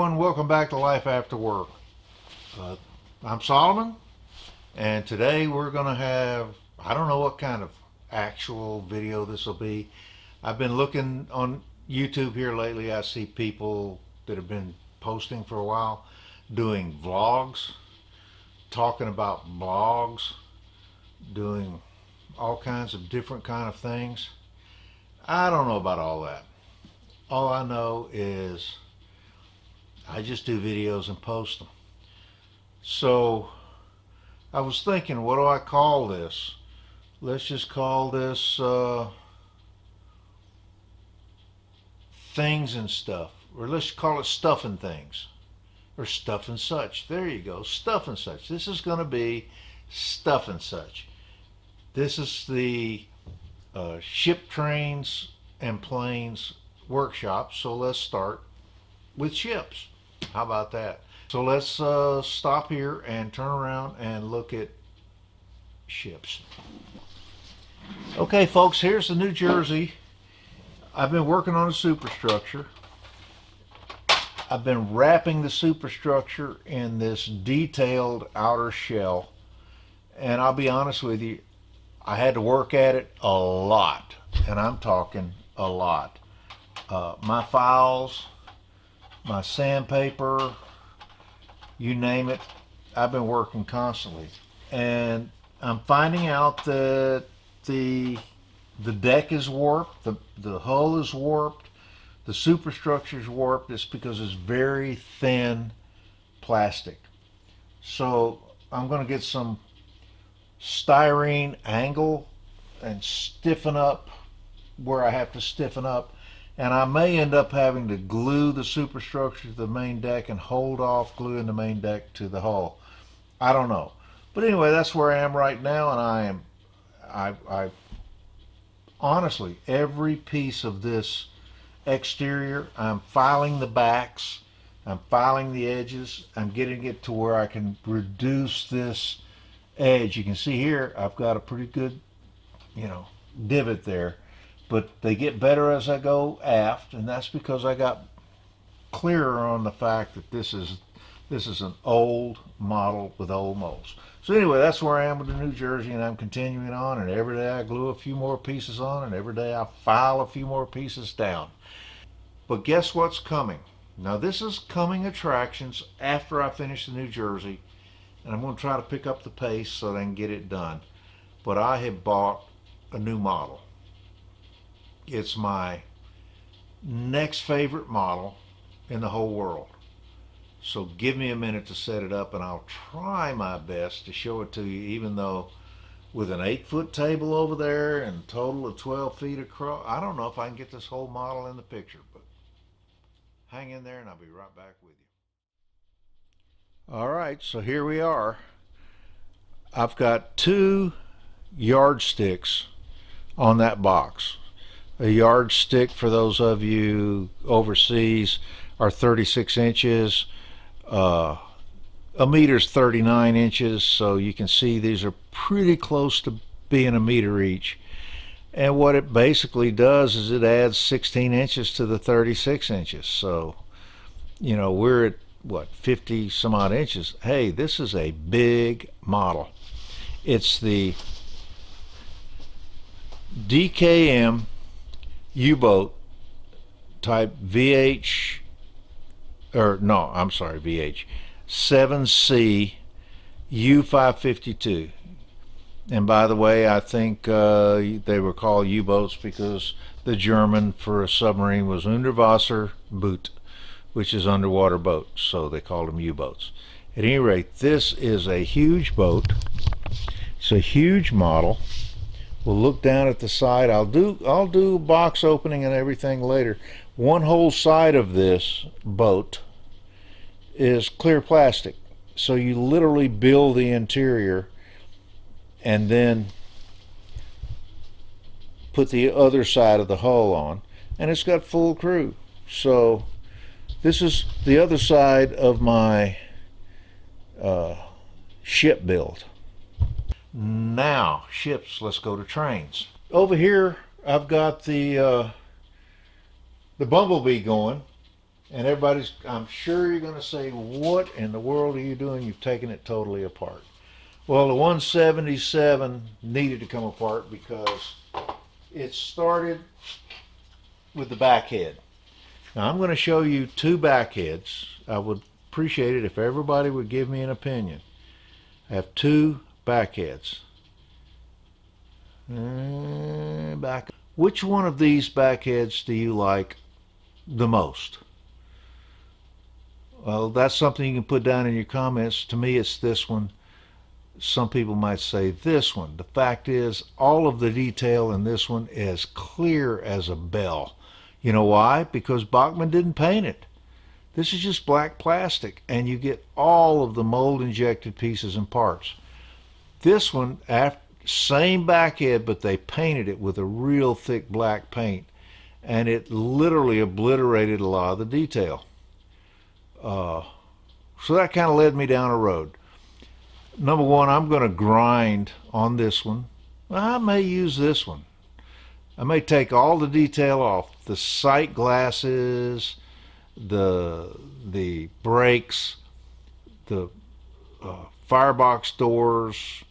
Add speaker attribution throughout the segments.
Speaker 1: everyone, welcome back to Life After Work. I'm Solomon, and today we're going to have, I don't know what kind of actual video this will be. I've been looking on YouTube here lately. I see people that have been posting for a while doing vlogs, talking about blogs, doing all kinds of different kind of things. I don't know about all that. All I know is I just do videos and post them. So I was thinking, what do I call this? Let's just call this things and stuff, or let's call it stuff and things, or stuff and such. There you go, stuff and such. This is going to be stuff and such. This is the ship, trains, and planes workshop. So let's start with ships. How about that? So let's stop here and turn around and look at ships. Okay, folks, here's the New Jersey. I've been working on a superstructure. I've been wrapping the superstructure in this detailed outer shell. And I'll be honest with you, I had to work at it a lot. And I'm talking a lot. My files, my sandpaper, you name it, I've been working constantly. And I'm finding out that the deck is warped, the hull is warped, the superstructure is warped. It's because it's very thin plastic. So I'm going to get some styrene angle and stiffen up where I have to stiffen up. And I may end up having to glue the superstructure to the main deck and hold off gluing the main deck to the hull. I don't know. But anyway, that's where I am right now, and I honestly, every piece of this exterior, I'm filing the backs, I'm filing the edges, I'm getting it to where I can reduce this edge. You can see here, I've got a pretty good, divot there. But they get better as I go aft, and that's because I got clearer on the fact that this is an old model with old molds. So anyway, that's where I am with the New Jersey, and I'm continuing on, and every day I glue a few more pieces on, and every day I file a few more pieces down. But guess what's coming? Now this is coming attractions after I finish the New Jersey, and I'm going to try to pick up the pace so that I can get it done. But I have bought a new model. It's my next favorite model in the whole world. So give me a minute to set it up, and I'll try my best to show it to you, even though with an 8-foot table over there and a total of 12 feet across, I don't know if I can get this whole model in the picture, but hang in there and I'll be right back with you. All right, so here we are. I've got 2 yardsticks on that box. A yardstick, for those of you overseas, are 36 inches. A meter's 39 inches, so you can see these are pretty close to being a meter each. And what it basically does is it adds 16 inches to the 36 inches. So, we're at, what, 50 some odd inches. Hey, this is a big model. It's the DKM U-boat type VH, or no, I'm sorry, VH 7C U-552. And by the way, I think they were called U-boats because the German for a submarine was Unterwasserboot, which is underwater boat, so they called them U-boats. At any rate, this is a huge boat. It's a huge model. We'll look down at the side. I'll do box opening and everything later. One whole side of this boat is clear plastic. So you literally build the interior and then put the other side of the hull on, and it's got full crew. So this is the other side of my ship build. Now, ships, let's go to trains. Over here, I've got the Bumblebee going. And everybody's, I'm sure you're going to say, what in the world are you doing? You've taken it totally apart. Well, the 177 needed to come apart because it started with the back head. Now I'm going to show you two back heads. I would appreciate it if everybody would give me an opinion. I have two back heads. Back. Which one of these back heads do you like the most? Well, that's something you can put down in your comments. To me, it's this one. Some people might say this one. The fact is, all of the detail in this one is clear as a bell. You know why? Because Bachmann didn't paint it. This is just black plastic, and you get all of the mold injected pieces and parts. This one, same back head, but they painted it with a real thick black paint, and it literally obliterated a lot of the detail. So that kind of led me down a road. Number one, I'm going to grind on this one. I may use this one. I may take all the detail off. The sight glasses, the brakes, the firebox doors,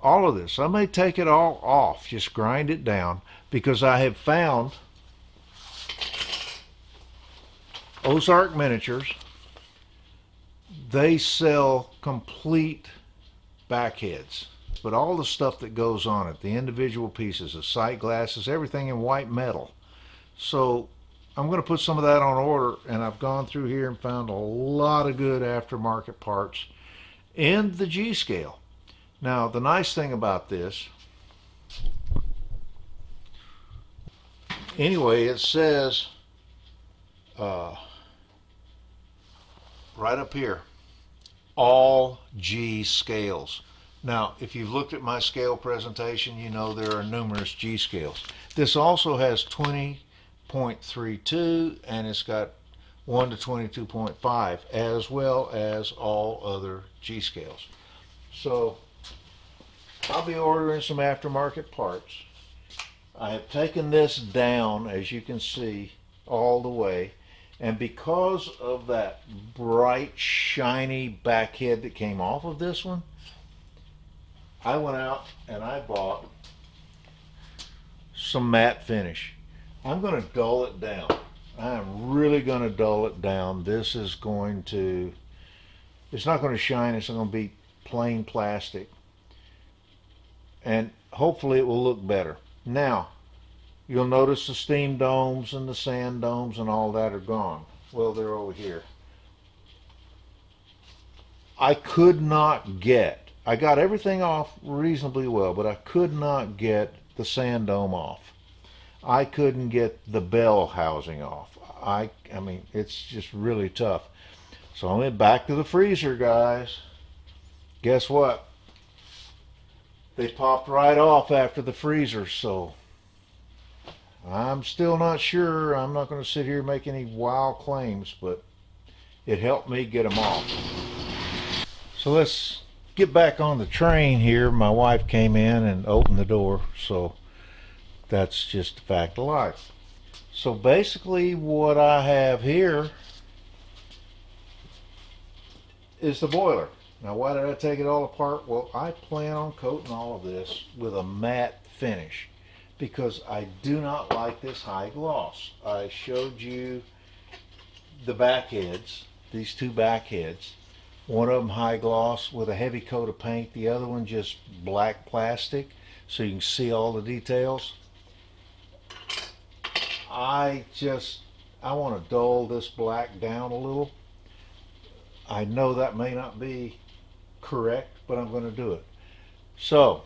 Speaker 1: all of this. I may take it all off, just grind it down, because I have found Ozark Miniatures, they sell complete back heads, but all the stuff that goes on it, the individual pieces, the sight glasses, everything in white metal. So I'm going to put some of that on order, and I've gone through here and found a lot of good aftermarket parts in the G scale. Now the nice thing about this, anyway, it says right up here, all G scales. Now, if you've looked at my scale presentation, you know there are numerous G scales. This also has 20.32, and it's got 1 to 22.5, as well as all other G scales. So I'll be ordering some aftermarket parts. I have taken this down, as you can see, all the way. And because of that bright, shiny back head that came off of this one, I went out and I bought some matte finish. I'm going to dull it down. I am really going to dull it down. This is going to, it's not going to shine. It's going to be plain plastic. And hopefully it will look better. Now, you'll notice the steam domes and the sand domes and all that are gone. Well, they're over here. I could not get, I got everything off reasonably well, but I could not get the sand dome off. I couldn't get the bell housing off. I mean, it's just really tough. So I went back to the freezer, guys. Guess what? They popped right off after the freezer, so I'm still not sure. I'm not going to sit here and make any wild claims, but it helped me get them off. So let's get back on the train here. My wife came in and opened the door, so that's just a fact of life. So basically what I have here is the boiler. Now why did I take it all apart? Well, I plan on coating all of this with a matte finish, because I do not like this high gloss. I showed you the back heads, these two back heads. One of them high gloss with a heavy coat of paint, the other one just black plastic so you can see all the details. I want to dull this black down a little. I know that may not be correct, but I'm going to do it. So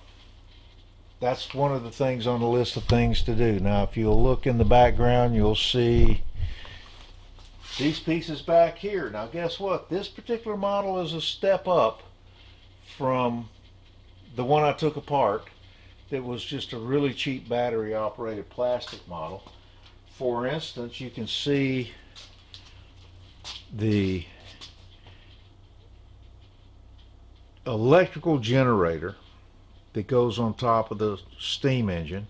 Speaker 1: that's one of the things on the list of things to do. Now, if you'll look in the background, you'll see these pieces back here. Now, guess what? This particular model is a step up from the one I took apart that was just a really cheap battery operated plastic model. For instance, you can see the electrical generator that goes on top of the steam engine.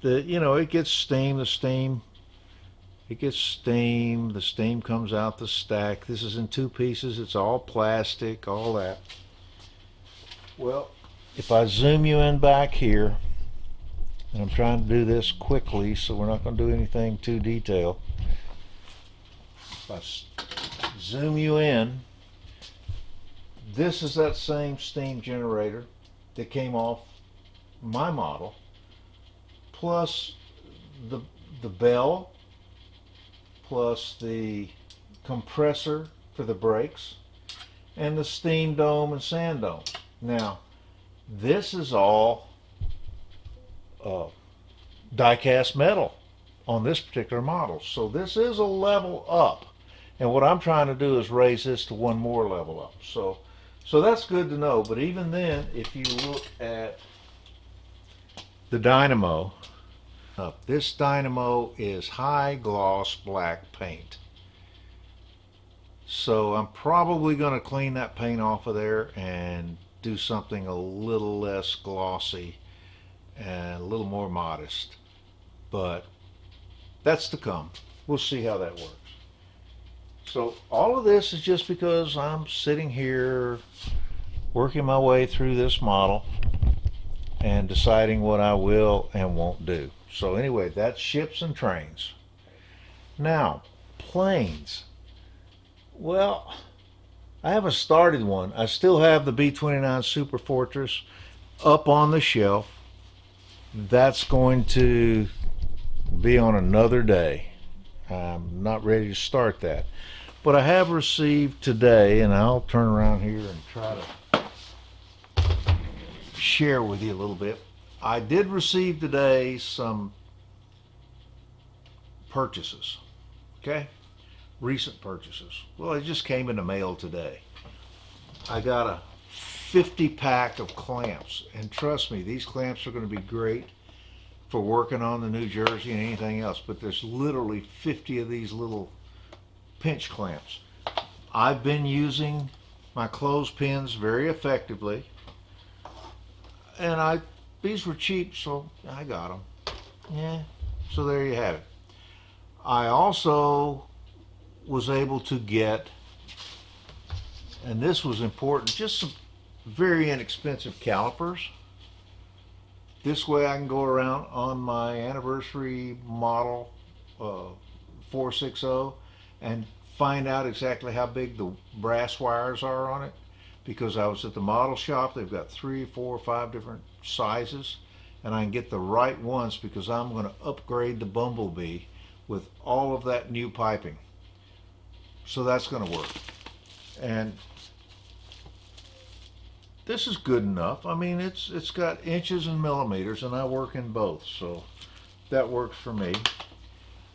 Speaker 1: It gets steam. The steam It gets steam. The steam comes out the stack. This is in two pieces. It's all plastic, all that. Well, if I zoom you in back here, and I'm trying to do this quickly so we're not going to do anything too detailed. If I zoom you in, this is that same steam generator that came off my model, plus the bell, plus the compressor for the brakes, and the steam dome and sand dome. Now, this is all die-cast metal on this particular model. So this is a level up. And what I'm trying to do is raise this to one more level up. So that's good to know. But even then, if you look at the dynamo, this dynamo is high gloss black paint. So I'm probably going to clean that paint off of there and do something a little less glossy and a little more modest. But that's to come. We'll see how that works. So all of this is just because I'm sitting here working my way through this model and deciding what I will and won't do. So anyway, that's ships and trains. Now, planes. Well, I haven't started one. I still have the B-29 Super Fortress up on the shelf. That's going to be on another day. I'm not ready to start that. But I have received today, and I'll turn around here and try to share with you a little bit. I did receive today some purchases, okay? Recent purchases. Well, it just came in the mail today. I got a 50-pack of clamps, and trust me, these clamps are going to be great for working on the New Jersey and anything else, but there's literally 50 of these little pinch clamps. I've been using my clothespins very effectively, and these were cheap, so I got them. Yeah, so there you have it. I also was able to get, and this was important, just some very inexpensive calipers. This way I can go around on my anniversary model 460 and find out exactly how big the brass wires are on it, because I was at the model shop. They've got 3, 4, 5 different sizes, and I can get the right ones because I'm going to upgrade the Bumblebee with all of that new piping. So that's going to work. And this is good enough. I mean, it's got inches and millimeters, and I work in both, so that works for me.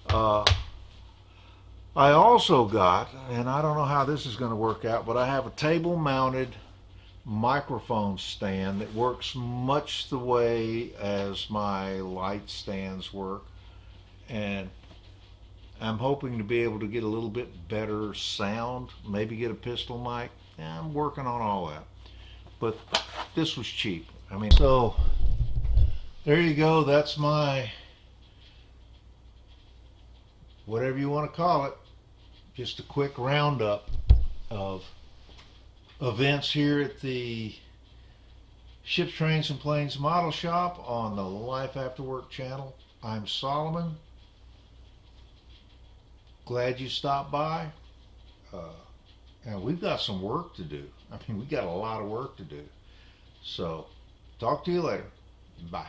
Speaker 1: I also got, and I don't know how this is going to work out, but I have a table-mounted microphone stand that works much the way as my light stands work, and I'm hoping to be able to get a little bit better sound, maybe get a pistol mic. Yeah, I'm working on all that. But this was cheap. I mean, so there you go. That's my, whatever you want to call it, just a quick roundup of events here at the Ships, Trains, and Planes Model Shop on the Life After Work channel. I'm Solomon. Glad you stopped by. And we've got some work to do. I mean, we got a lot of work to do. So, talk to you later. Bye.